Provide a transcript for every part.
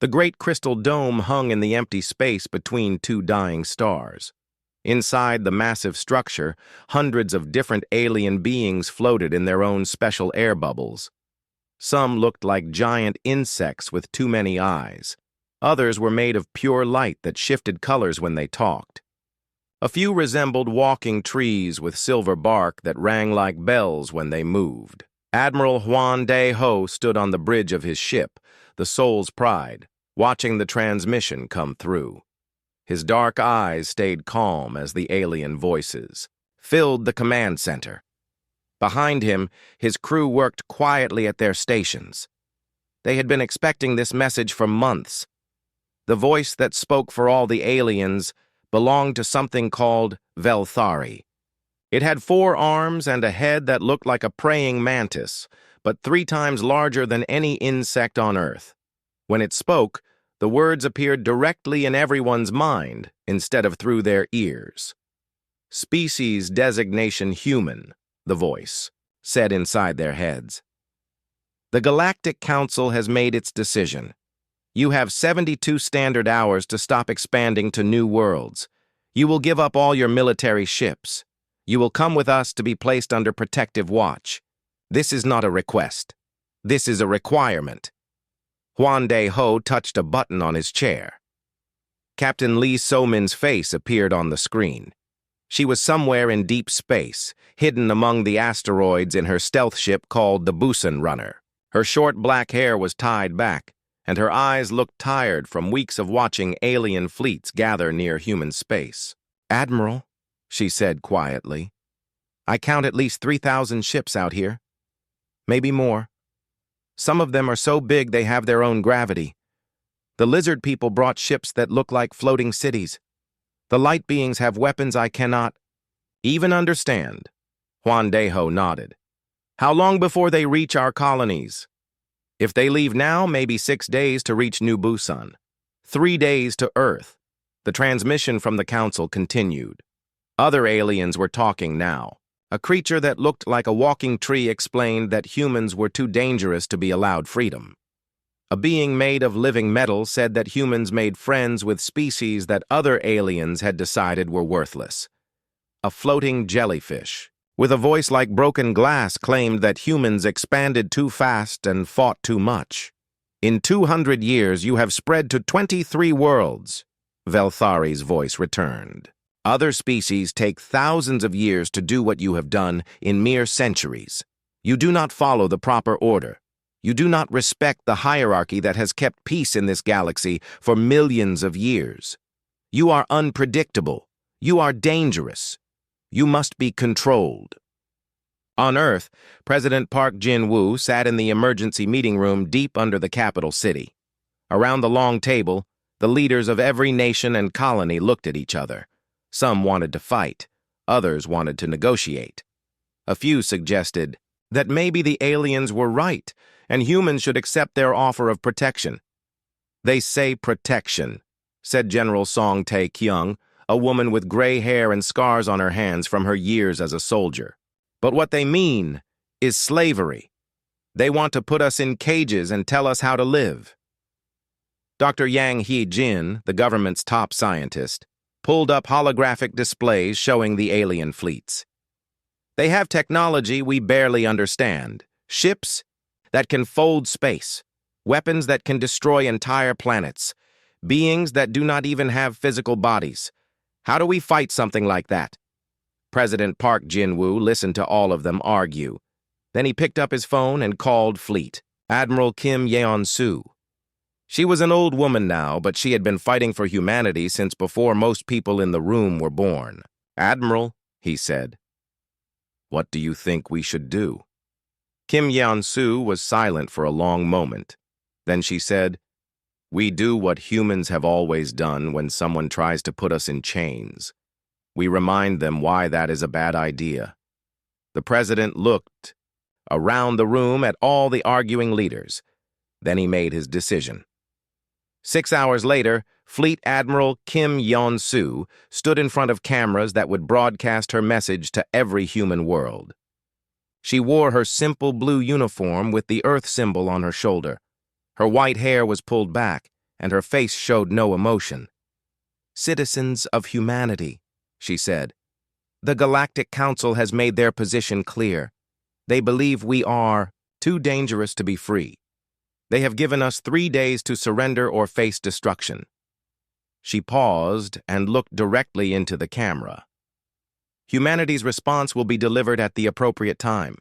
The great crystal dome hung in the empty space between two dying stars. Inside the massive structure, hundreds of different alien beings floated in their own special air bubbles. Some looked like giant insects with too many eyes. Others were made of pure light that shifted colors when they talked. A few resembled walking trees with silver bark that rang like bells when they moved. Admiral Huan De Ho stood on the bridge of his ship, the Soul's Pride, watching the transmission come through. His dark eyes stayed calm as the alien voices filled the command center. Behind him, his crew worked quietly at their stations. They had been expecting this message for months. The voice that spoke for all the aliens belonged to something called Velthari. It had 4 arms and a head that looked like a praying mantis, but 3 times larger than any insect on Earth. When it spoke, the words appeared directly in everyone's mind instead of through their ears. Species designation human, the voice said inside their heads. The Galactic Council has made its decision. You have 72 standard hours to stop expanding to new worlds. You will give up all your military ships. You will come with us to be placed under protective watch. This is not a request. This is a requirement. Huan De Ho touched a button on his chair. Captain Lee So-min's face appeared on the screen. She was somewhere in deep space, hidden among the asteroids in her stealth ship called the Busan Runner. Her short black hair was tied back, and her eyes looked tired from weeks of watching alien fleets gather near human space. "Admiral," she said quietly, "I count at least 3,000 ships out here. Maybe more. Some of them are so big they have their own gravity. The lizard people brought ships that look like floating cities. The light beings have weapons I cannot even understand." Huan De Ho nodded. "How long before they reach our colonies?" "If they leave now, maybe 6 days to reach New Busan. 3 days to Earth." The transmission from the council continued. Other aliens were talking now. A creature that looked like a walking tree explained that humans were too dangerous to be allowed freedom. A being made of living metal said that humans made friends with species that other aliens had decided were worthless. A floating jellyfish, with a voice like broken glass, claimed that humans expanded too fast and fought too much. "In 200 years, you have spread to 23 worlds," Velthari's voice returned. "Other species take thousands of years to do what you have done in mere centuries. You do not follow the proper order. You do not respect the hierarchy that has kept peace in this galaxy for millions of years. You are unpredictable. You are dangerous. You must be controlled." On Earth, President Park Jin-woo sat in the emergency meeting room deep under the capital city. Around the long table, the leaders of every nation and colony looked at each other. Some wanted to fight. Others wanted to negotiate. A few suggested that maybe the aliens were right and humans should accept their offer of protection. "They say protection," said General Song Tae-kyung, a woman with gray hair and scars on her hands from her years as a soldier. "But what they mean is slavery. They want to put us in cages and tell us how to live." Dr. Yang Hee-jin, the government's top scientist, pulled up holographic displays showing the alien fleets. "They have technology we barely understand. Ships that can fold space, weapons that can destroy entire planets, beings that do not even have physical bodies. How do we fight something like that?" President Park Jin-woo listened to all of them argue. Then he picked up his phone and called Fleet, Admiral Kim Yeon-soo. She was an old woman now, but she had been fighting for humanity since before most people in the room were born. "Admiral," he said, "what do you think we should do?" Kim Yeon-soo was silent for a long moment. Then she said, "We do what humans have always done when someone tries to put us in chains. We remind them why that is a bad idea." The president looked around the room at all the arguing leaders. Then he made his decision. 6 hours later, Fleet Admiral Kim Yeon-soo stood in front of cameras that would broadcast her message to every human world. She wore her simple blue uniform with the Earth symbol on her shoulder. Her white hair was pulled back, and her face showed no emotion. "Citizens of humanity," she said. "The Galactic Council has made their position clear. They believe we are too dangerous to be free. They have given us 3 days to surrender or face destruction." She paused and looked directly into the camera. "Humanity's response will be delivered at the appropriate time."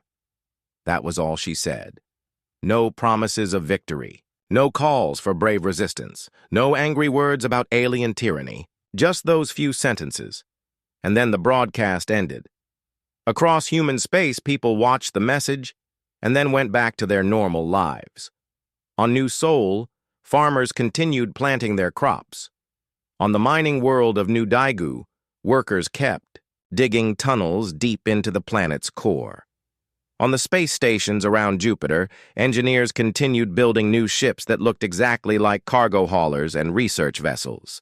That was all she said. No promises of victory, no calls for brave resistance, no angry words about alien tyranny, just those few sentences. And then the broadcast ended. Across human space, people watched the message and then went back to their normal lives. On New Sol, farmers continued planting their crops. On the mining world of New Daegu, workers kept digging tunnels deep into the planet's core. On the space stations around Jupiter, engineers continued building new ships that looked exactly like cargo haulers and research vessels.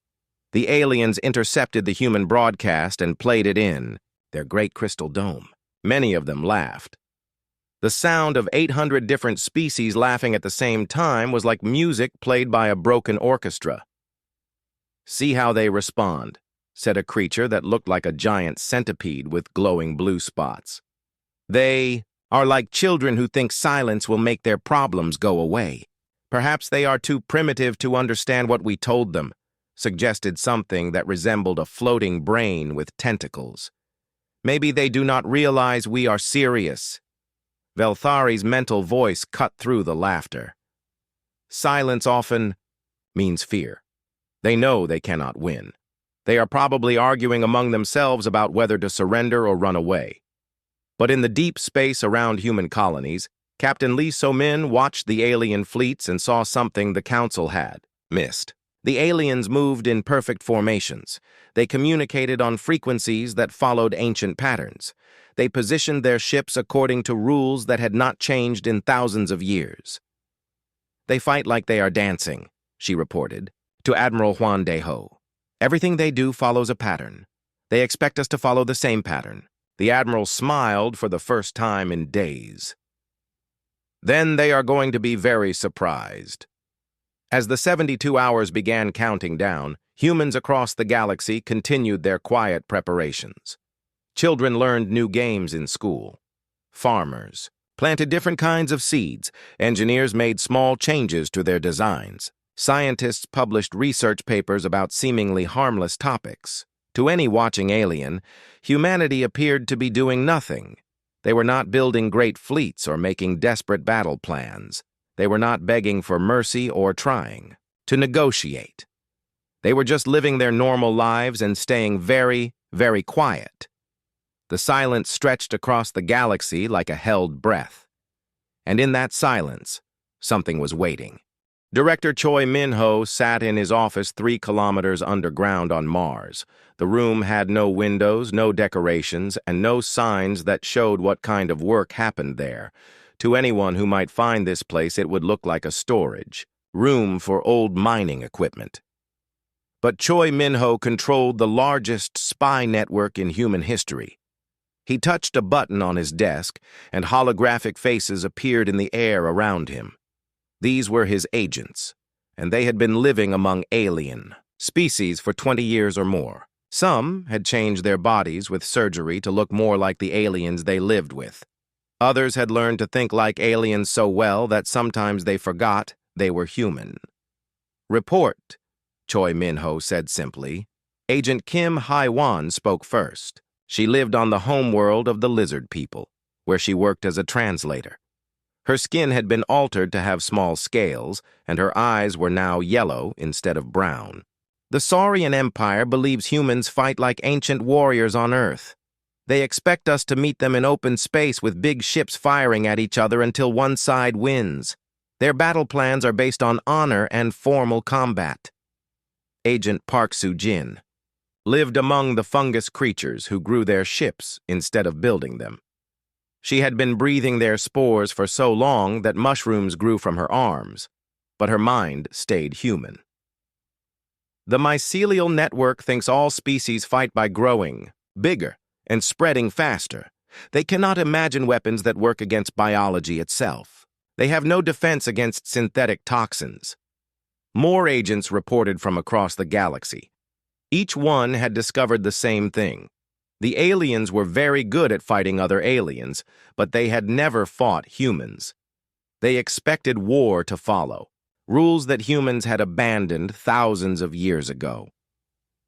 The aliens intercepted the human broadcast and played it in their great crystal dome. Many of them laughed. The sound of 800 different species laughing at the same time was like music played by a broken orchestra. "See how they respond," said a creature that looked like a giant centipede with glowing blue spots. "They are like children who think silence will make their problems go away. Perhaps they are too primitive to understand what we told them," suggested something that resembled a floating brain with tentacles. "Maybe they do not realize we are serious." Velthari's mental voice cut through the laughter. "Silence often means fear. They know they cannot win. They are probably arguing among themselves about whether to surrender or run away." But in the deep space around human colonies, Captain Lee So-min watched the alien fleets and saw something the Council had missed. The aliens moved in perfect formations. They communicated on frequencies that followed ancient patterns. They positioned their ships according to rules that had not changed in thousands of years. "They fight like they are dancing," she reported to Admiral Juan de Ho. "Everything they do follows a pattern. They expect us to follow the same pattern." The Admiral smiled for the first time in days. "Then they are going to be very surprised." As the 72 hours began counting down, humans across the galaxy continued their quiet preparations. Children learned new games in school. Farmers planted different kinds of seeds. Engineers made small changes to their designs. Scientists published research papers about seemingly harmless topics. To any watching alien, humanity appeared to be doing nothing. They were not building great fleets or making desperate battle plans. They were not begging for mercy or trying to negotiate. They were just living their normal lives and staying very, very quiet. The silence stretched across the galaxy like a held breath. And in that silence, something was waiting. Director Choi Min-ho sat in his office 3 kilometers underground on Mars. The room had no windows, no decorations, and no signs that showed what kind of work happened there. To anyone who might find this place, it would look like a storage room for old mining equipment. But Choi Min-ho controlled the largest spy network in human history. He touched a button on his desk, and holographic faces appeared in the air around him. These were his agents, and they had been living among alien species for 20 years or more. Some had changed their bodies with surgery to look more like the aliens they lived with. Others had learned to think like aliens so well that sometimes they forgot they were human. "Report," Choi Min-ho said simply. Agent Kim Hai-wan spoke first. She lived on the homeworld of the lizard people, where she worked as a translator. Her skin had been altered to have small scales, and her eyes were now yellow instead of brown. "The Saurian Empire believes humans fight like ancient warriors on Earth. They expect us to meet them in open space with big ships firing at each other until one side wins. Their battle plans are based on honor and formal combat." Agent Park Soo-jin lived among the fungus creatures who grew their ships instead of building them. She had been breathing their spores for so long that mushrooms grew from her arms, but her mind stayed human. "The mycelial network thinks all species fight by growing bigger and spreading faster. They cannot imagine weapons that work against biology itself. They have no defense against synthetic toxins. More agents reported from across the galaxy. Each one had discovered the same thing. The aliens were very good at fighting other aliens, but they had never fought humans. They expected war to follow, rules that humans had abandoned thousands of years ago.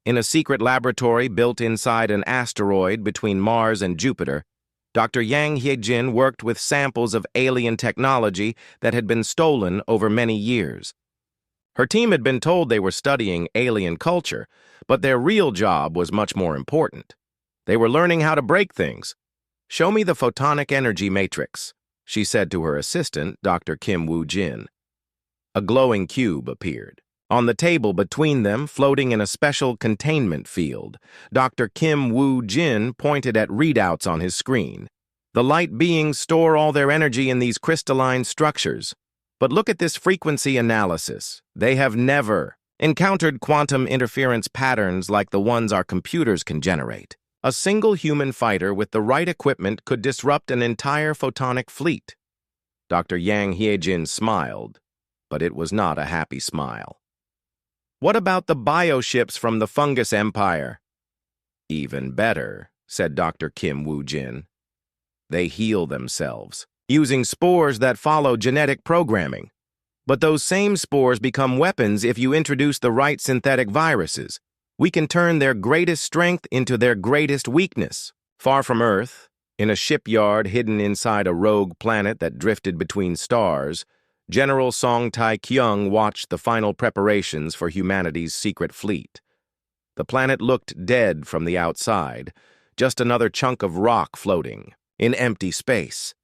In a secret laboratory built inside an asteroid between Mars and Jupiter, Dr. Yang Hyejin worked with samples of alien technology that had been stolen over many years. Her team had been told they were studying alien culture, but their real job was much more important. They were learning how to break things. "Show me the photonic energy matrix," she said to her assistant, Dr. Kim Woo-jin. A glowing cube appeared. On the table between them, floating in a special containment field, Dr. Kim Woo-jin pointed at readouts on his screen. The light beings store all their energy in these crystalline structures. But look at this frequency analysis. They have never encountered quantum interference patterns like the ones our computers can generate. A single human fighter with the right equipment could disrupt an entire photonic fleet. Dr. Yang Hyejin smiled, but it was not a happy smile. "What about the bioships from the Fungus Empire?" "Even better," said Dr. Kim Woo-jin. "They heal themselves, using spores that follow genetic programming. But those same spores become weapons if you introduce the right synthetic viruses. We can turn their greatest strength into their greatest weakness." Far from Earth, in a shipyard hidden inside a rogue planet that drifted between stars, General Song Tae-kyung watched the final preparations for humanity's secret fleet. The planet looked dead from the outside, just another chunk of rock floating in empty space.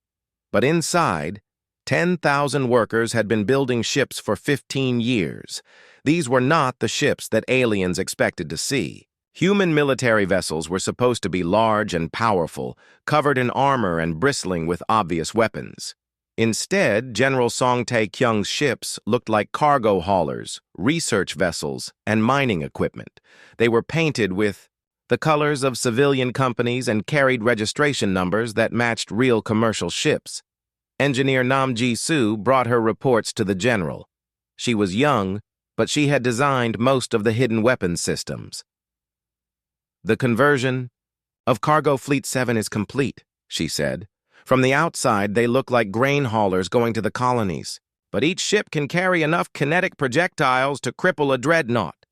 But inside, 10,000 workers had been building ships for 15 years. These were not the ships that aliens expected to see. Human military vessels were supposed to be large and powerful, covered in armor and bristling with obvious weapons. Instead, General Song Tae-kyung's ships looked like cargo haulers, research vessels, and mining equipment. They were painted with the colors of civilian companies and carried registration numbers that matched real commercial ships. Engineer Nam Ji-soo brought her reports to the general. She was young, but she had designed most of the hidden weapons systems. "The conversion of Cargo Fleet 7 is complete," she said. "From the outside, they look like grain haulers going to the colonies, but each ship can carry enough kinetic projectiles to cripple a dreadnought."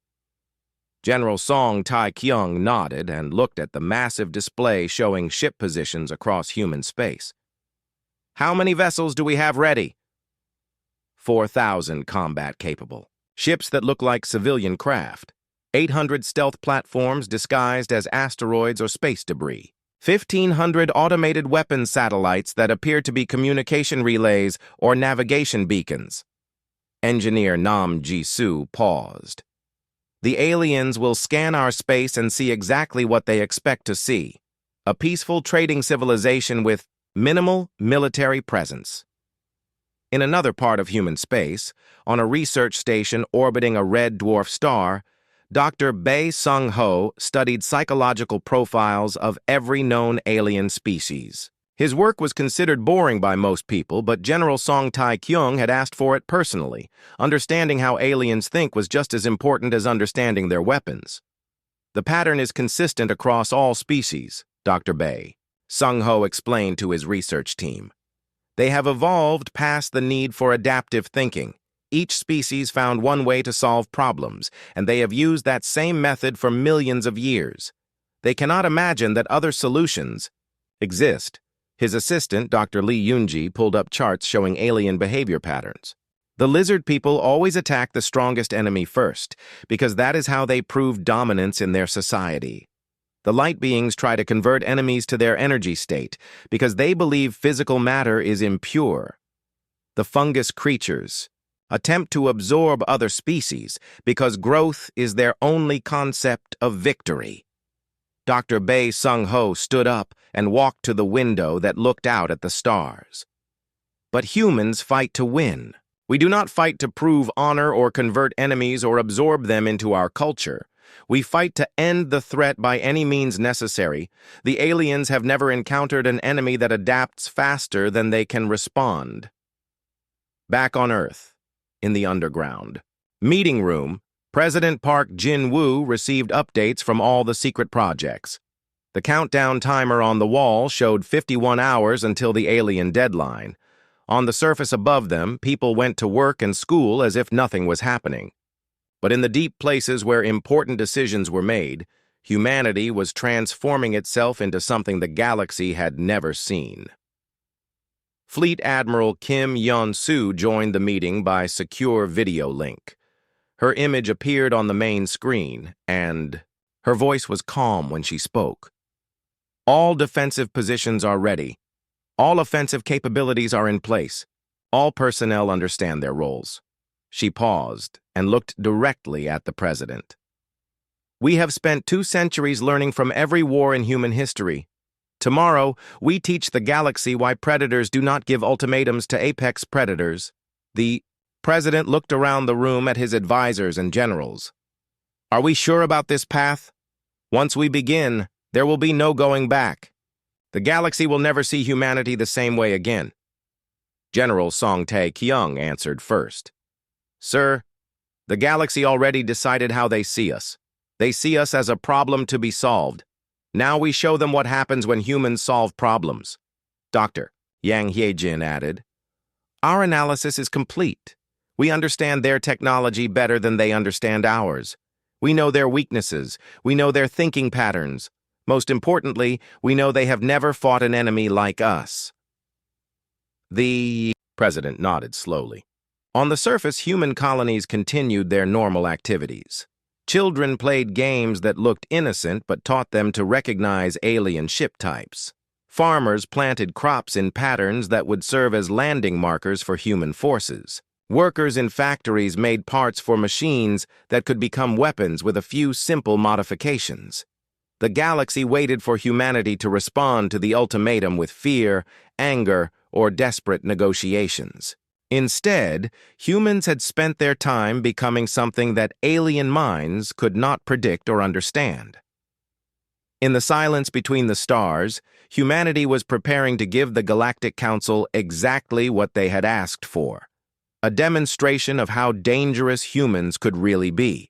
General Song Tae-kyung nodded and looked at the massive display showing ship positions across human space. "How many vessels do we have ready?" 4,000 combat-capable. Ships that look like civilian craft. 800 stealth platforms disguised as asteroids or space debris. 1,500 automated weapons satellites that appear to be communication relays or navigation beacons. Engineer Nam Ji-soo paused. "The aliens will scan our space and see exactly what they expect to see. A peaceful trading civilization with minimal military presence." In another part of human space, on a research station orbiting a red dwarf star, Dr. Bae Sung-ho studied psychological profiles of every known alien species. His work was considered boring by most people, but General Song Tae-kyung had asked for it personally. Understanding how aliens think was just as important as understanding their weapons. "The pattern is consistent across all species," Dr. Bae Sung-ho explained to his research team. "They have evolved past the need for adaptive thinking. Each species found one way to solve problems, and they have used that same method for millions of years. They cannot imagine that other solutions exist." His assistant, Dr. Lee Yoonji, pulled up charts showing alien behavior patterns. "The lizard people always attack the strongest enemy first, because that is how they prove dominance in their society. The light beings try to convert enemies to their energy state, because they believe physical matter is impure. The fungus creatures attempt to absorb other species because growth is their only concept of victory." Dr. Bae Sung-ho stood up and walked to the window that looked out at the stars. "But humans fight to win. We do not fight to prove honor or convert enemies or absorb them into our culture. We fight to end the threat by any means necessary. The aliens have never encountered an enemy that adapts faster than they can respond." Back on Earth, in the underground, Meeting room. President Park Jin-woo received updates from all the secret projects. The countdown timer on the wall showed 51 hours until the alien deadline. On the surface above them, people went to work and school as if nothing was happening. But in the deep places where important decisions were made, humanity was transforming itself into something the galaxy had never seen. Fleet Admiral Kim Yeon-soo joined the meeting by secure video link. Her image appeared on the main screen, and her voice was calm when she spoke. All defensive positions are ready. All offensive capabilities are in place. All personnel understand their roles. She paused and looked directly at the president. We have spent 2 centuries learning from every war in human history. Tomorrow, we teach the galaxy why predators do not give ultimatums to apex predators. The president looked around the room at his advisors and generals. Are we sure about this path? Once we begin, there will be no going back. The galaxy will never see humanity the same way again. General Song Tae-kyung answered first. Sir, the galaxy already decided how they see us. They see us as a problem to be solved. Now we show them what happens when humans solve problems. Dr. Yang Hyejin added, Our analysis is complete. We understand their technology better than they understand ours. We know their weaknesses. We know their thinking patterns. Most importantly, we know they have never fought an enemy like us. The president nodded slowly. On the surface, human colonies continued their normal activities. Children played games that looked innocent but taught them to recognize alien ship types. Farmers planted crops in patterns that would serve as landing markers for human forces. Workers in factories made parts for machines that could become weapons with a few simple modifications. The galaxy waited for humanity to respond to the ultimatum with fear, anger, or desperate negotiations. Instead, humans had spent their time becoming something that alien minds could not predict or understand. In the silence between the stars, humanity was preparing to give the Galactic Council exactly what they had asked for. A demonstration of how dangerous humans could really be.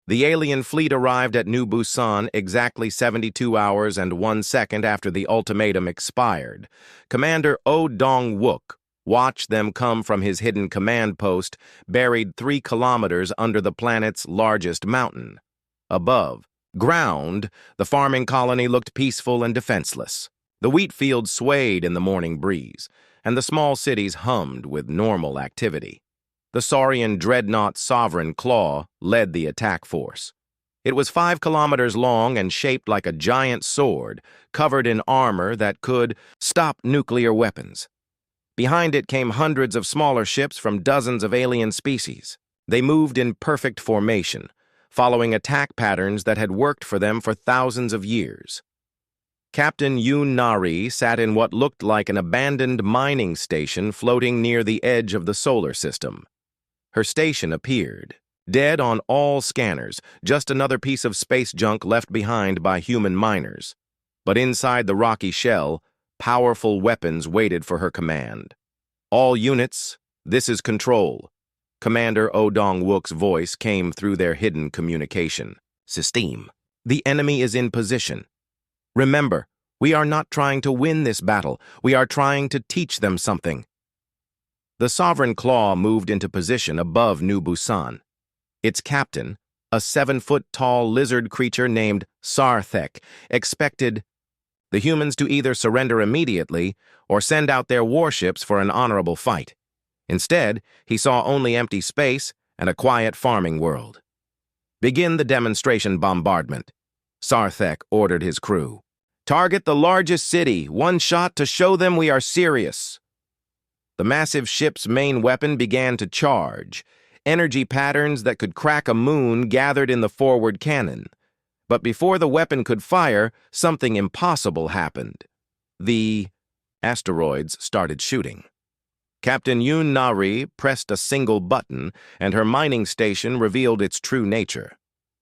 The alien fleet arrived at New Busan exactly 72 hours and 1 second after the ultimatum expired. Commander Oh Dong-wook watched them come from his hidden command post, buried 3 kilometers under the planet's largest mountain. Above ground, the farming colony looked peaceful and defenseless. The wheat fields swayed in the morning breeze, and the small cities hummed with normal activity. The Saurian dreadnought Sovereign Claw led the attack force. It was 5 kilometers long and shaped like a giant sword, covered in armor that could stop nuclear weapons. Behind it came hundreds of smaller ships from dozens of alien species. They moved in perfect formation, following attack patterns that had worked for them for thousands of years. Captain Yoon Nari sat in what looked like an abandoned mining station floating near the edge of the solar system. Her station appeared, dead on all scanners, just another piece of space junk left behind by human miners. But inside the rocky shell, powerful weapons waited for her command. All units, this is Control. Commander Oh Dong-wook's voice came through their hidden communication. System. The enemy is in position. Remember, we are not trying to win this battle. We are trying to teach them something. The Sovereign Claw moved into position above New Busan. Its captain, a 7-foot-tall lizard creature named Sarthek, expected the humans to either surrender immediately or send out their warships for an honorable fight. Instead, he saw only empty space and a quiet farming world. Begin the demonstration bombardment. Sarthek ordered his crew. Target the largest city, one shot to show them we are serious. The massive ship's main weapon began to charge. Energy patterns that could crack a moon gathered in the forward cannon. But before the weapon could fire, something impossible happened. The asteroids started shooting. Captain Yoon Nari pressed a single button, and her mining station revealed its true nature.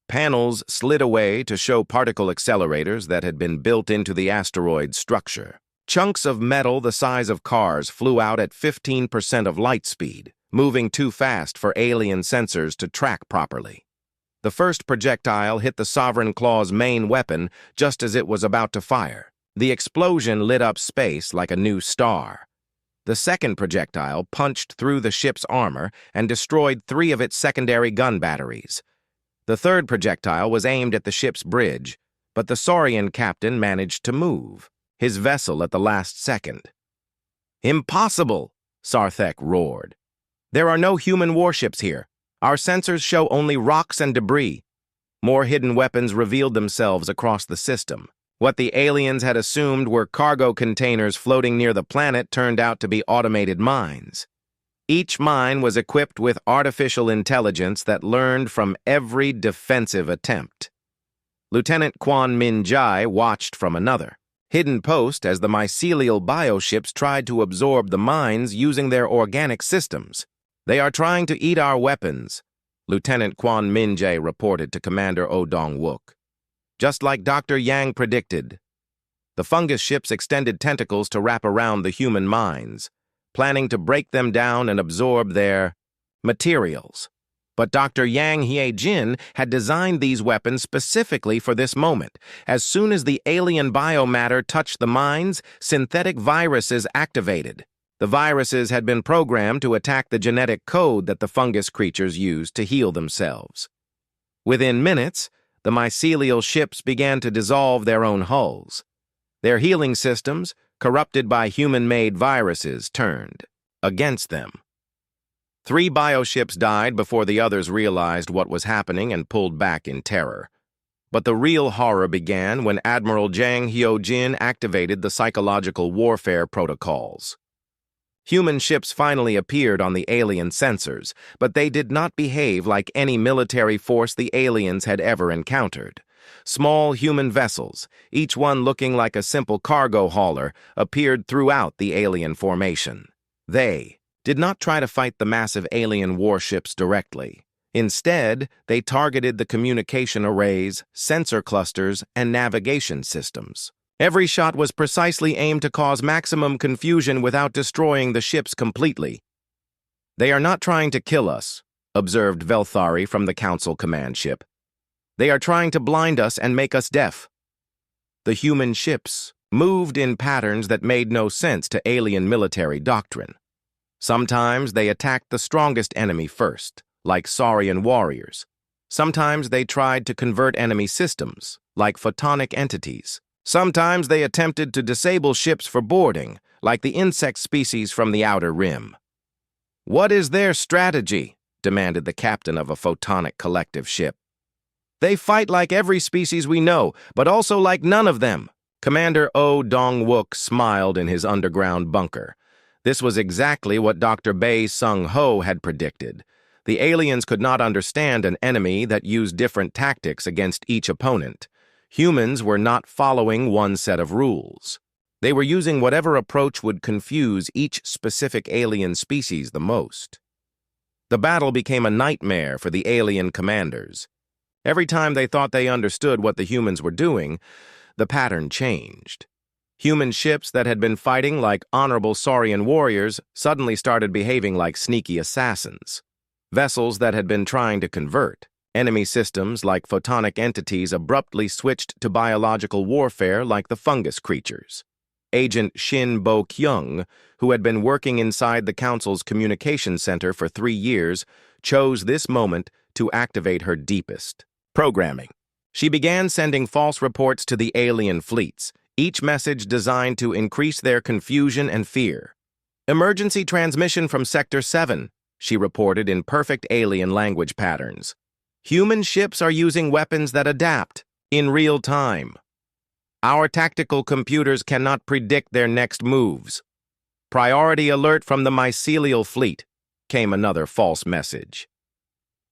Panels slid away to show particle accelerators that had been built into the asteroid's structure. Chunks of metal the size of cars flew out at 15% of light speed. moving too fast for alien sensors to track properly. The first projectile hit the Sovereign Claw's main weapon just as it was about to fire. The explosion lit up space like a new star. The second projectile punched through the ship's armor and destroyed 3 of its secondary gun batteries. The third projectile was aimed at the ship's bridge, but the Saurian captain managed to move his vessel at the last second. "Impossible!" Sarthek roared. "There are no human warships here. Our sensors show only rocks and debris." More hidden weapons revealed themselves across the system. What the aliens had assumed were cargo containers floating near the planet turned out to be automated mines. Each mine was equipped with artificial intelligence that learned from every defensive attempt. Lieutenant Quan Min Jai watched from another hidden post as the mycelial bioships tried to absorb the mines using their organic systems. "They are trying to eat our weapons," Lieutenant Quan Min Jai reported to Commander Oh Dong-wook. Just like Dr. Yang predicted, the fungus ships extended tentacles to wrap around the human mines, planning to break them down and absorb their materials. But Dr. Yang Hye-jin had designed these weapons specifically for this moment. As soon as the alien biomatter touched the mines, synthetic viruses activated. The viruses had been programmed to attack the genetic code that the fungus creatures used to heal themselves. Within minutes, the mycelial ships began to dissolve their own hulls. Their healing systems, corrupted by human-made viruses, turned against them. 3 bioships died before the others realized what was happening and pulled back in terror. But the real horror began when Admiral Jang Hyo-jin activated the psychological warfare protocols. Human ships finally appeared on the alien sensors, but they did not behave like any military force the aliens had ever encountered. Small human vessels, each one looking like a simple cargo hauler, appeared throughout the alien formation. They did not try to fight the massive alien warships directly. Instead, they targeted the communication arrays, sensor clusters, and navigation systems. Every shot was precisely aimed to cause maximum confusion without destroying the ships completely. "They are not trying to kill us," observed Velthari from the Council command ship. "They are trying to blind us and make us deaf." The human ships moved in patterns that made no sense to alien military doctrine. Sometimes they attacked the strongest enemy first, like Saurian warriors. Sometimes they tried to convert enemy systems, like photonic entities. Sometimes they attempted to disable ships for boarding, like the insect species from the Outer Rim. "What is their strategy?" demanded the captain of a photonic collective ship. "They fight like every species we know, but also like none of them." Commander Oh Dong-wook smiled in his underground bunker. This was exactly what Dr. Bae Sung-ho had predicted. The aliens could not understand an enemy that used different tactics against each opponent. Humans were not following one set of rules. They were using whatever approach would confuse each specific alien species the most. The battle became a nightmare for the alien commanders. Every time they thought they understood what the humans were doing, the pattern changed. Human ships that had been fighting like honorable Saurian warriors suddenly started behaving like sneaky assassins. Vessels that had been trying to convert enemy systems like photonic entities abruptly switched to biological warfare like the fungus creatures. Agent Shin Bo-kyung, who had been working inside the Council's communication center for 3 years, chose this moment to activate her deepest programming. She began sending false reports to the alien fleets, each message designed to increase their confusion and fear. "Emergency transmission from Sector 7, she reported in perfect alien language patterns. "Human ships are using weapons that adapt in real time. Our tactical computers cannot predict their next moves. Priority alert from the mycelial fleet," came another false message.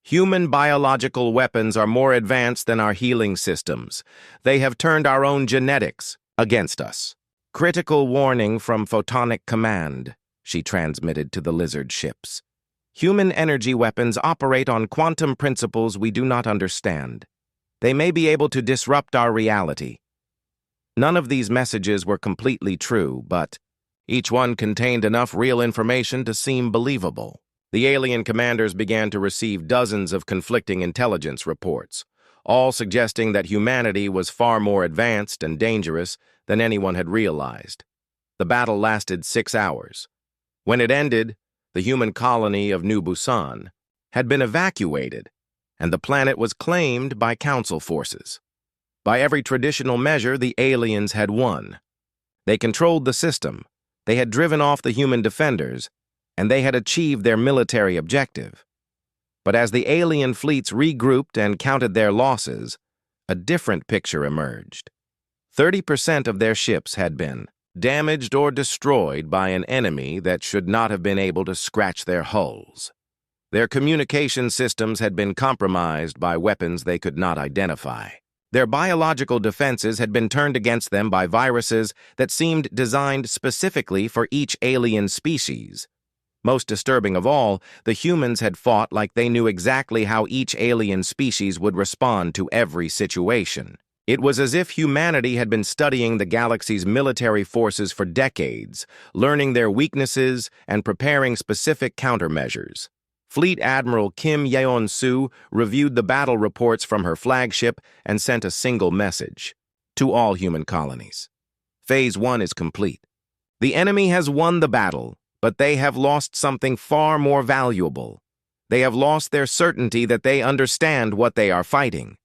"Human biological weapons are more advanced than our healing systems. They have turned our own genetics against us. Critical warning from Photonic Command," she transmitted to the lizard ships. "Human energy weapons operate on quantum principles we do not understand. They may be able to disrupt our reality." None of these messages were completely true, but each one contained enough real information to seem believable. The alien commanders began to receive dozens of conflicting intelligence reports, all suggesting that humanity was far more advanced and dangerous than anyone had realized. The battle lasted 6 hours. When it ended, the human colony of New Busan had been evacuated, and the planet was claimed by Council forces. By every traditional measure, the aliens had won. They controlled the system, they had driven off the human defenders, and they had achieved their military objective. But as the alien fleets regrouped and counted their losses, a different picture emerged. 30% of their ships had been damaged or destroyed by an enemy that should not have been able to scratch their hulls. Their communication systems had been compromised by weapons they could not identify. Their biological defenses had been turned against them by viruses that seemed designed specifically for each alien species. Most disturbing of all, the humans had fought like they knew exactly how each alien species would respond to every situation. It was as if humanity had been studying the galaxy's military forces for decades, learning their weaknesses and preparing specific countermeasures. Fleet Admiral Kim Yeon-soo reviewed the battle reports from her flagship and sent a single message to all human colonies. Phase 1 is complete. The enemy has won the battle, but they have lost something far more valuable. They have lost their certainty that they understand what they are fighting.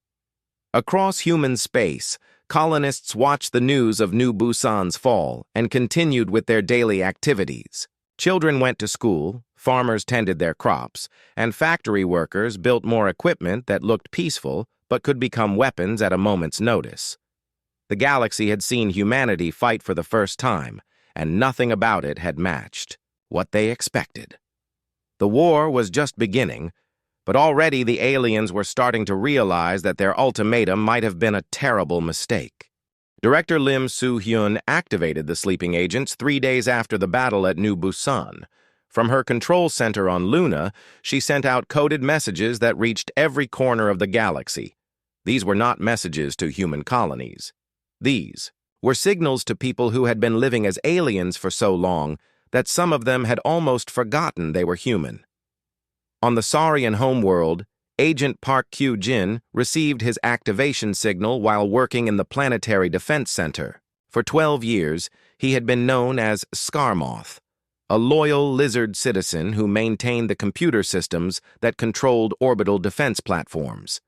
Across human space, colonists watched the news of New Busan's fall and continued with their daily activities. Children went to school, farmers tended their crops, and factory workers built more equipment that looked peaceful but could become weapons at a moment's notice. The galaxy had seen humanity fight for the first time, and nothing about it had matched what they expected. The war was just beginning, but already the aliens were starting to realize that their ultimatum might have been a terrible mistake. Director Lim Soo-hyun activated the sleeping agents 3 days after the battle at New Busan. From her control center on Luna, she sent out coded messages that reached every corner of the galaxy. These were not messages to human colonies. These were signals to people who had been living as aliens for so long that some of them had almost forgotten they were human. On the Saurian homeworld, Agent Park Kyu-jin received his activation signal while working in the Planetary Defense Center. For 12 years, he had been known as Scarmoth, a loyal lizard citizen who maintained the computer systems that controlled orbital defense platforms.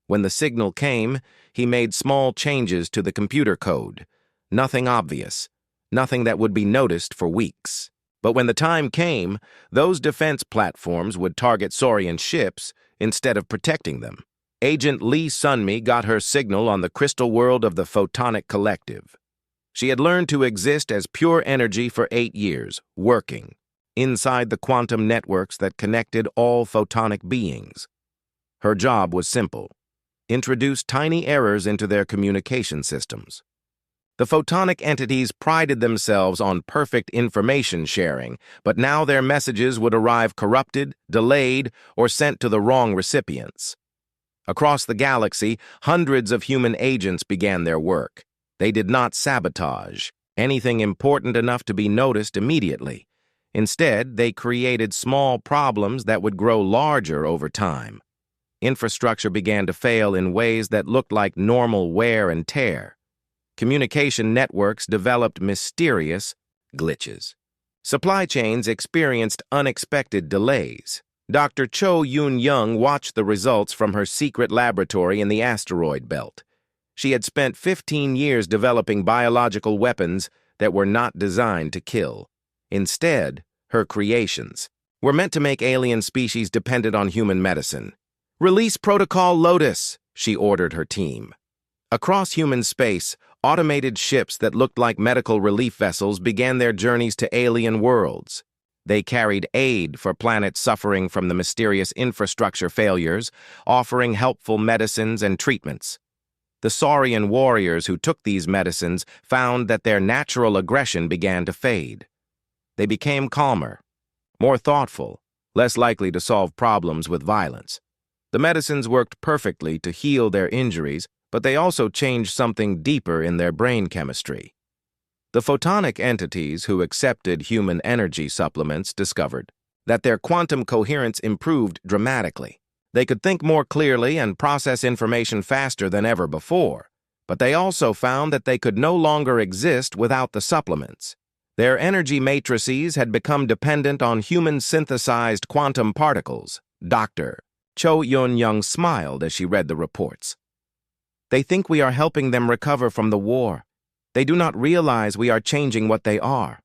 When the signal came, he made small changes to the computer code. Nothing obvious, nothing that would be noticed for weeks. But when the time came, those defense platforms would target Saurian ships instead of protecting them. Agent Lee Sunmi got her signal on the crystal world of the Photonic Collective. She had learned to exist as pure energy for 8 years, working inside the quantum networks that connected all photonic beings. Her job was simple: introduce tiny errors into their communication systems. The photonic entities prided themselves on perfect information sharing, but now their messages would arrive corrupted, delayed, or sent to the wrong recipients. Across the galaxy, hundreds of human agents began their work. They did not sabotage anything important enough to be noticed immediately. Instead, they created small problems that would grow larger over time. Infrastructure began to fail in ways that looked like normal wear and tear. Communication networks developed mysterious glitches. Supply chains experienced unexpected delays. Dr. Cho Yoon-young watched the results from her secret laboratory in the asteroid belt. She had spent 15 years developing biological weapons that were not designed to kill. Instead, her creations were meant to make alien species dependent on human medicine. "Release Protocol Lotus," she ordered her team. Across human space, automated ships that looked like medical relief vessels began their journeys to alien worlds. They carried aid for planets suffering from the mysterious infrastructure failures, offering helpful medicines and treatments. The Saurian warriors who took these medicines found that their natural aggression began to fade. They became calmer, more thoughtful, less likely to solve problems with violence. The medicines worked perfectly to heal their injuries, but they also changed something deeper in their brain chemistry. The photonic entities who accepted human energy supplements discovered that their quantum coherence improved dramatically. They could think more clearly and process information faster than ever before, but they also found that they could no longer exist without the supplements. Their energy matrices had become dependent on human-synthesized quantum particles. Dr. Cho Yun-young smiled as she read the reports. They think we are helping them recover from the war. They do not realize we are changing what they are.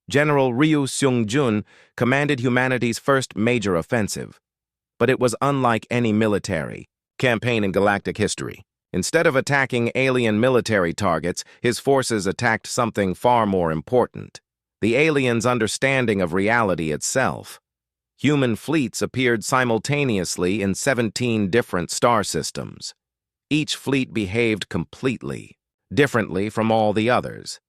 General Ryu Seung-jun commanded humanity's first major offensive, but it was unlike any military campaign in galactic history. Instead of attacking alien military targets, his forces attacked something far more important: the aliens' understanding of reality itself. Human fleets appeared simultaneously in 17 different star systems. Each fleet behaved completely differently from all the others.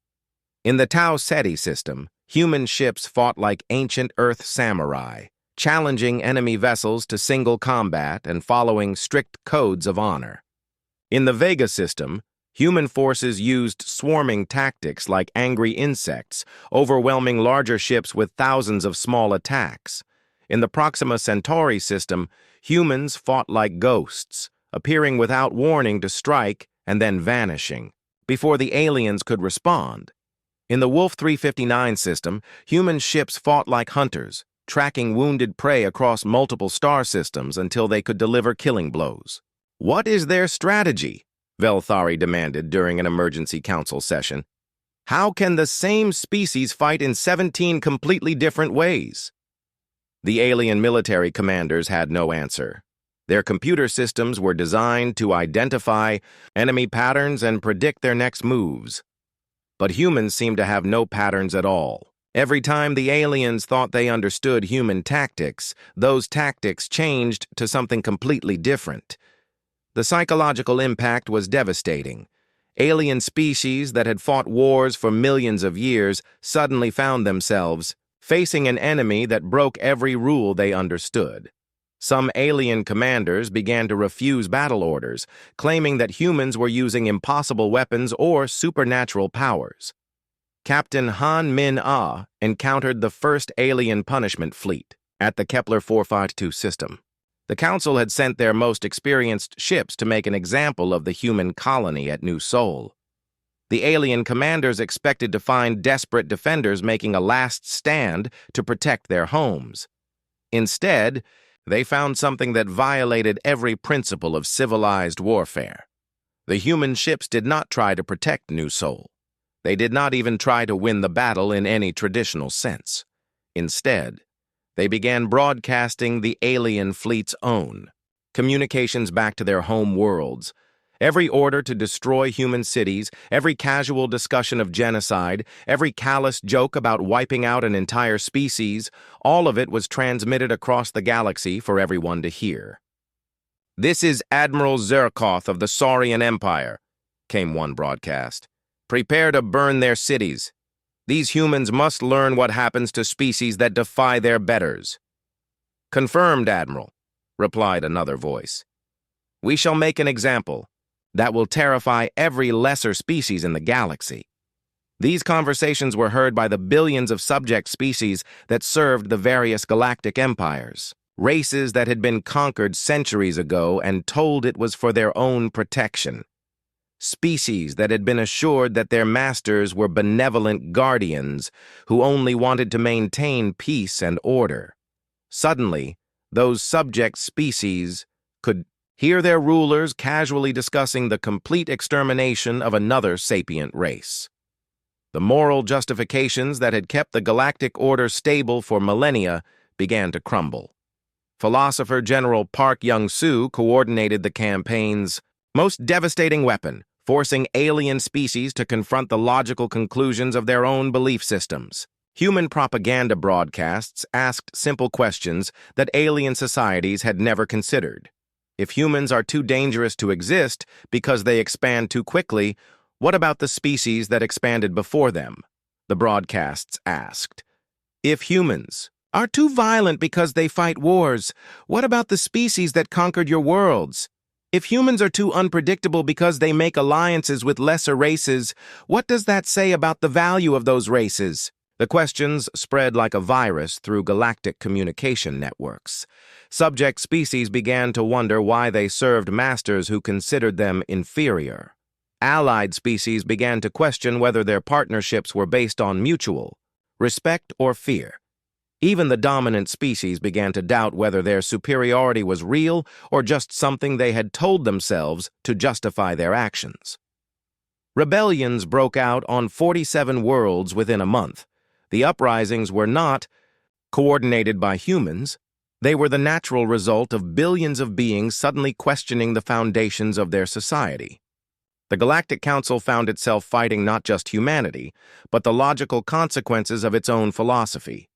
In the Tau Ceti system, human ships fought like ancient Earth samurai, challenging enemy vessels to single combat and following strict codes of honor. In the Vega system, human forces used swarming tactics like angry insects, overwhelming larger ships with thousands of small attacks. In the Proxima Centauri system, humans fought like ghosts, appearing without warning to strike and then vanishing before the aliens could respond. In the Wolf 359 system, human ships fought like hunters, tracking wounded prey across multiple star systems until they could deliver killing blows. What is their strategy? Velthari demanded during an emergency council session. How can the same species fight in 17 completely different ways? The alien military commanders had no answer. Their computer systems were designed to identify enemy patterns and predict their next moves. But humans seemed to have no patterns at all. Every time the aliens thought they understood human tactics, those tactics changed to something completely different. The psychological impact was devastating. Alien species that had fought wars for millions of years suddenly found themselves facing an enemy that broke every rule they understood. Some alien commanders began to refuse battle orders, claiming that humans were using impossible weapons or supernatural powers. Captain Han Min-ah encountered the first alien punishment fleet at the Kepler 452 system. The Council had sent their most experienced ships to make an example of the human colony at New Seoul. The alien commanders expected to find desperate defenders making a last stand to protect their homes. Instead, they found something that violated every principle of civilized warfare. The human ships did not try to protect New Seoul. They did not even try to win the battle in any traditional sense. Instead, they began broadcasting the alien fleet's own communications back to their home worlds. Every order to destroy human cities, every casual discussion of genocide, every callous joke about wiping out an entire species, all of it was transmitted across the galaxy for everyone to hear. "This is Admiral Zerkoth of the Saurian Empire," came one broadcast. "Prepare to burn their cities. These humans must learn what happens to species that defy their betters." "Confirmed, Admiral," replied another voice. "We shall make an example that will terrify every lesser species in the galaxy." These conversations were heard by the billions of subject species that served the various galactic empires, races that had been conquered centuries ago and told it was for their own protection. Species that had been assured that their masters were benevolent guardians who only wanted to maintain peace and order. Suddenly, those subject species could hear their rulers casually discussing the complete extermination of another sapient race. The moral justifications that had kept the galactic order stable for millennia began to crumble. Philosopher General Park Young-soo coordinated the campaign's most devastating weapon, forcing alien species to confront the logical conclusions of their own belief systems. Human propaganda broadcasts asked simple questions that alien societies had never considered. If humans are too dangerous to exist because they expand too quickly, what about the species that expanded before them? The broadcasts asked. If humans are too violent because they fight wars, what about the species that conquered your worlds? If humans are too unpredictable because they make alliances with lesser races, what does that say about the value of those races? The questions spread like a virus through galactic communication networks. Subject species began to wonder why they served masters who considered them inferior. Allied species began to question whether their partnerships were based on mutual respect or fear. Even the dominant species began to doubt whether their superiority was real or just something they had told themselves to justify their actions. Rebellions broke out on 47 worlds within a month. The uprisings were not coordinated by humans. They were the natural result of billions of beings suddenly questioning the foundations of their society. The Galactic Council found itself fighting not just humanity, but the logical consequences of its own philosophy.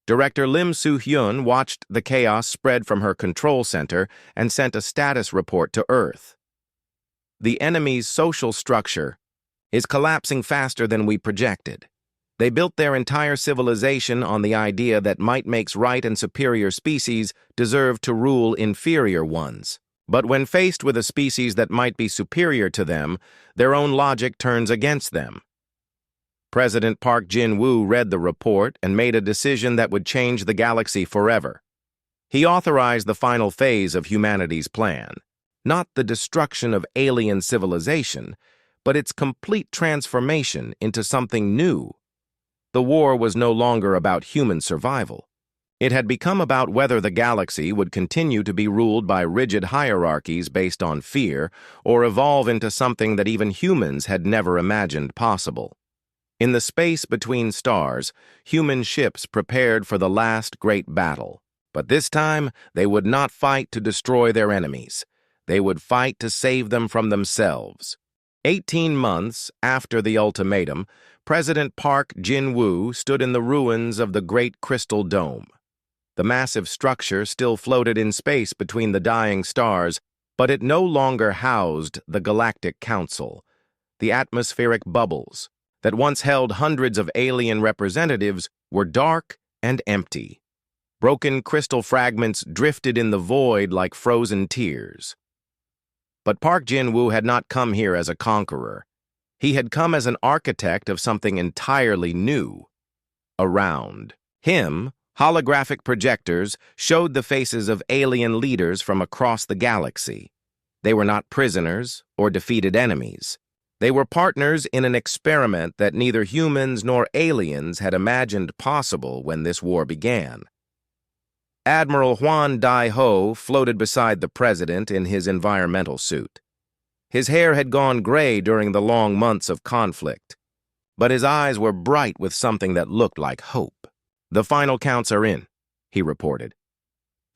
Director Lim Soo-hyun watched the chaos spread from her control center and sent a status report to Earth. The enemy's social structure is collapsing faster than we projected. They built their entire civilization on the idea that might makes right and superior species deserve to rule inferior ones. But when faced with a species that might be superior to them, their own logic turns against them. President Park Jin-woo read the report and made a decision that would change the galaxy forever. He authorized the final phase of humanity's plan, not the destruction of alien civilization, but its complete transformation into something new. The war was no longer about human survival. It had become about whether the galaxy would continue to be ruled by rigid hierarchies based on fear or evolve into something that even humans had never imagined possible. In the space between stars, human ships prepared for the last great battle. But this time, they would not fight to destroy their enemies. They would fight to save them from themselves. 18 months after the ultimatum, President Park Jin-woo stood in the ruins of the Great Crystal Dome. The massive structure still floated in space between the dying stars, but it no longer housed the Galactic Council. The atmospheric bubbles that once held hundreds of alien representatives were dark and empty. Broken crystal fragments drifted in the void like frozen tears. But Park Jin-woo had not come here as a conqueror. He had come as an architect of something entirely new. Around him, holographic projectors showed the faces of alien leaders from across the galaxy. They were not prisoners or defeated enemies. They were partners in an experiment that neither humans nor aliens had imagined possible when this war began. Admiral Hwan Dai-ho floated beside the president in his environmental suit. His hair had gone gray during the long months of conflict, but his eyes were bright with something that looked like hope. "The final counts are in," he reported.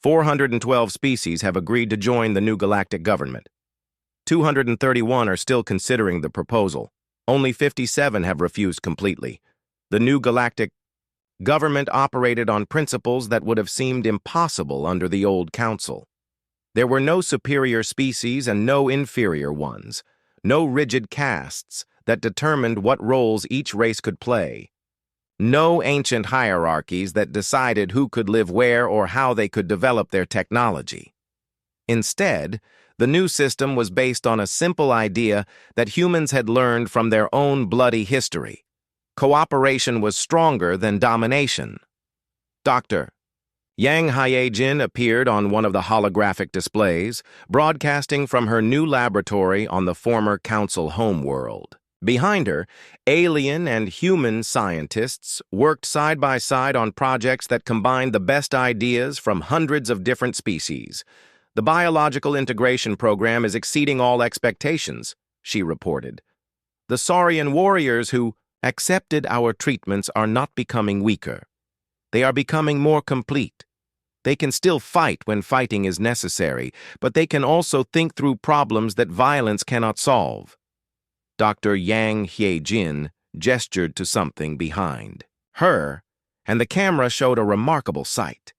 412 species have agreed to join the new galactic government. 231 are still considering the proposal. Only 57 have refused completely. The new galactic government operated on principles that would have seemed impossible under the old council. There were no superior species and no inferior ones, no rigid castes that determined what roles each race could play, no ancient hierarchies that decided who could live where or how they could develop their technology. Instead, the new system was based on a simple idea that humans had learned from their own bloody history. Cooperation was stronger than domination. Dr. Yang Hye-jin appeared on one of the holographic displays, broadcasting from her new laboratory on the former council homeworld. Behind her, alien and human scientists worked side by side on projects that combined the best ideas from hundreds of different species. "The biological integration program is exceeding all expectations," she reported. "The Saurian warriors who accepted our treatments are not becoming weaker. They are becoming more complete. They can still fight when fighting is necessary, but they can also think through problems that violence cannot solve." Dr. Yang Hye-jin gestured to something behind her, and the camera showed a remarkable sight.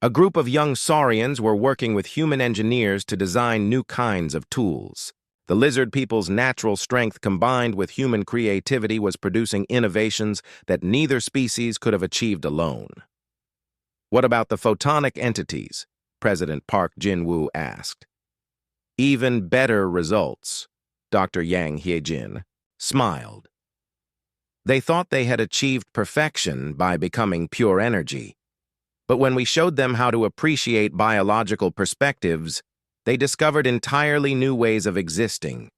A group of young saurians were working with human engineers to design new kinds of tools. The lizard people's natural strength combined with human creativity was producing innovations that neither species could have achieved alone. "What about the photonic entities?" President Park Jin-woo asked. "Even better results," Dr. Yang Hye-jin smiled. They thought they had achieved perfection by becoming pure energy. But when we showed them how to appreciate biological perspectives, they discovered entirely new ways of existing.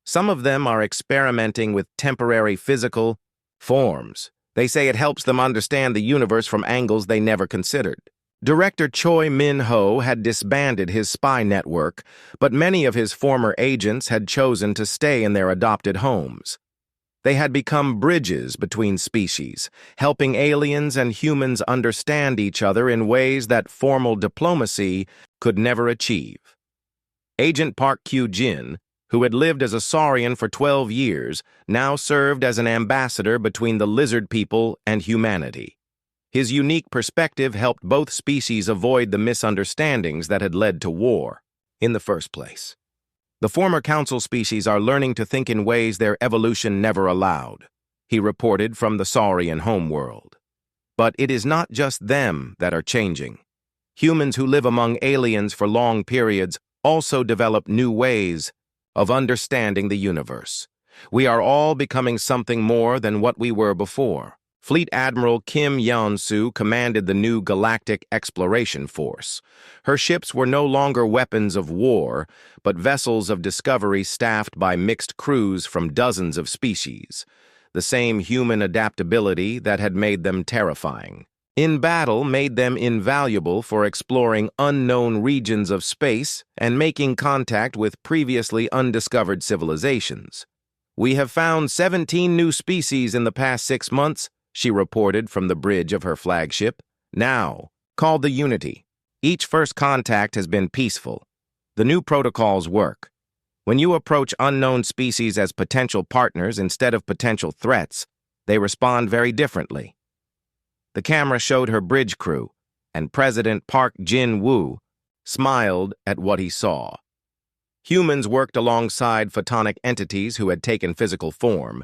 Some of them are experimenting with temporary physical forms. They say it helps them understand the universe from angles they never considered. Director Choi Min-ho had disbanded his spy network, but many of his former agents had chosen to stay in their adopted homes. They had become bridges between species, helping aliens and humans understand each other in ways that formal diplomacy could never achieve. Agent Park Kyu-jin, who had lived as a Saurian for 12 years, now served as an ambassador between the lizard people and humanity. His unique perspective helped both species avoid the misunderstandings that had led to war in the first place. The former council species are learning to think in ways their evolution never allowed, he reported from the Saurian homeworld. But it is not just them that are changing. Humans who live among aliens for long periods also develop new ways of understanding the universe. We are all becoming something more than what we were before. Fleet Admiral Kim Yeon-soo commanded the new Galactic Exploration Force. Her ships were no longer weapons of war, but vessels of discovery staffed by mixed crews from dozens of species, the same human adaptability that had made them terrifying. In battle, made them invaluable for exploring unknown regions of space and making contact with previously undiscovered civilizations. We have found 17 new species in the past 6 months, she reported from the bridge of her flagship, now called the Unity. Each first contact has been peaceful. The new protocols work. When you approach unknown species as potential partners instead of potential threats, they respond very differently. The camera showed her bridge crew, and President Park Jin-woo smiled at what he saw. Humans worked alongside photonic entities who had taken physical form,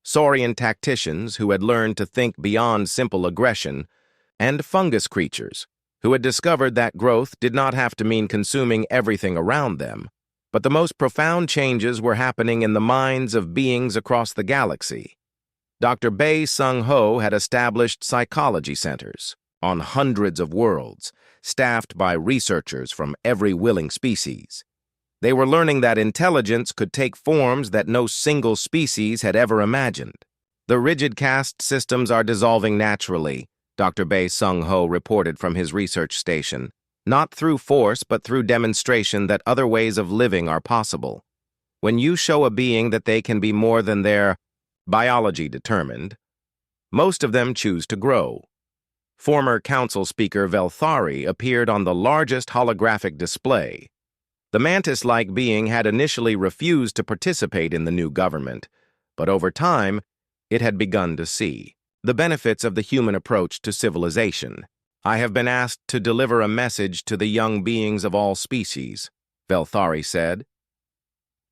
Saurian tacticians who had learned to think beyond simple aggression, and fungus creatures who had discovered that growth did not have to mean consuming everything around them. But the most profound changes were happening in the minds of beings across the galaxy. Dr. Bae Sung-ho had established psychology centers on hundreds of worlds, staffed by researchers from every willing species. They were learning that intelligence could take forms that no single species had ever imagined. The rigid caste systems are dissolving naturally, Dr. Bae Sung-ho reported from his research station, not through force but through demonstration that other ways of living are possible. When you show a being that they can be more than their biology determined, most of them choose to grow. Former council speaker Velthari appeared on the largest holographic display. The mantis-like being had initially refused to participate in the new government, but over time, it had begun to see the benefits of the human approach to civilization. I have been asked to deliver a message to the young beings of all species, Velthari said.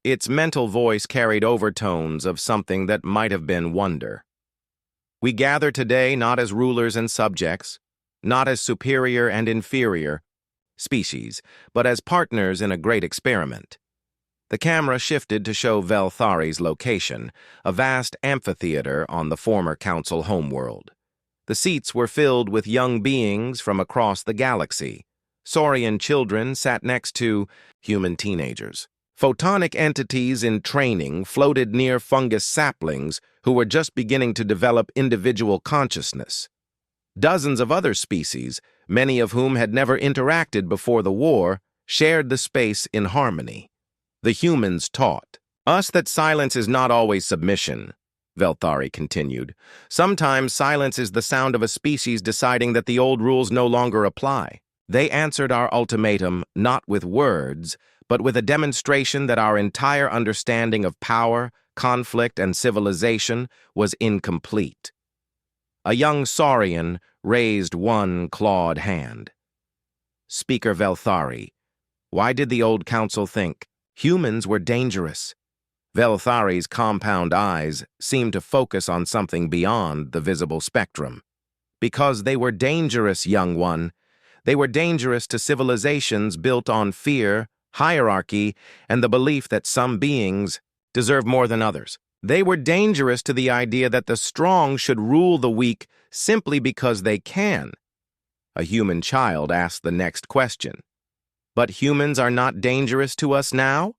Its mental voice carried overtones of something that might have been wonder. We gather today not as rulers and subjects, not as superior and inferior species, but as partners in a great experiment. The camera shifted to show Velthari's location, a vast amphitheater on the former council homeworld. The seats were filled with young beings from across the galaxy. Saurian children sat next to human teenagers. Photonic entities in training floated near fungus saplings who were just beginning to develop individual consciousness. Dozens of other species, many of whom had never interacted before the war, shared the space in harmony. The humans taught us that silence is not always submission, Velthari continued. Sometimes silence is the sound of a species deciding that the old rules no longer apply. They answered our ultimatum not with words, but with a demonstration that our entire understanding of power, conflict, and civilization was incomplete. A young Saurian raised one clawed hand. Speaker Velthari, why did the old council think humans were dangerous? Velthari's compound eyes seemed to focus on something beyond the visible spectrum. Because they were dangerous, young one. They were dangerous to civilizations built on fear, hierarchy, and the belief that some beings deserve more than others. They were dangerous to the idea that the strong should rule the weak simply because they can. A human child asked the next question. But humans are not dangerous to us now?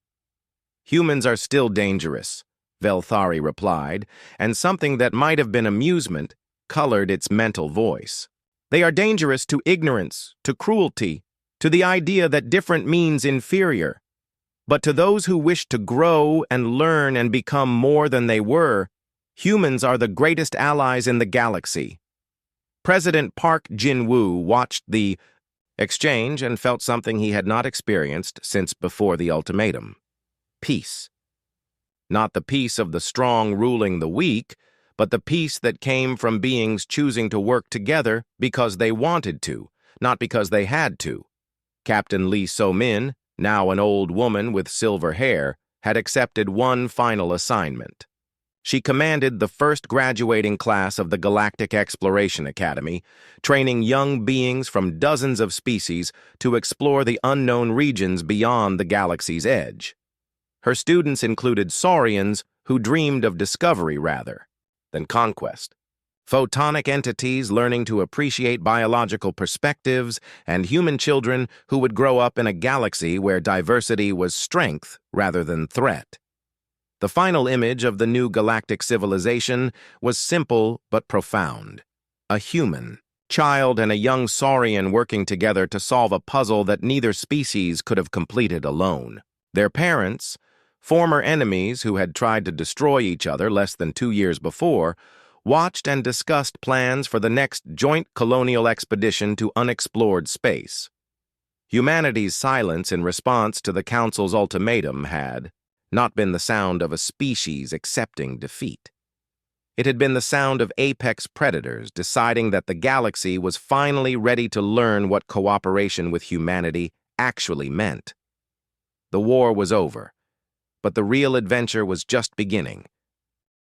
Humans are still dangerous, Velthari replied, and something that might have been amusement colored its mental voice. They are dangerous to ignorance, to cruelty, to the idea that different means inferior. But to those who wish to grow and learn and become more than they were, humans are the greatest allies in the galaxy. President Park Jin-woo watched the exchange and felt something he had not experienced since before the ultimatum. Peace. Not the peace of the strong ruling the weak, but the peace that came from beings choosing to work together because they wanted to, not because they had to. Captain Lee So-min, now an old woman with silver hair, had accepted one final assignment. She commanded the first graduating class of the Galactic Exploration Academy, training young beings from dozens of species to explore the unknown regions beyond the galaxy's edge. Her students included saurians who dreamed of discovery rather than conquest, photonic entities learning to appreciate biological perspectives, and human children who would grow up in a galaxy where diversity was strength rather than threat. The final image of the new galactic civilization was simple but profound. A human, child, and a young saurian working together to solve a puzzle that neither species could have completed alone. Their parents, former enemies who had tried to destroy each other less than 2 years before, watched and discussed plans for the next joint colonial expedition to unexplored space. Humanity's silence in response to the Council's ultimatum had not been the sound of a species accepting defeat. It had been the sound of apex predators deciding that the galaxy was finally ready to learn what cooperation with humanity actually meant. The war was over, but the real adventure was just beginning.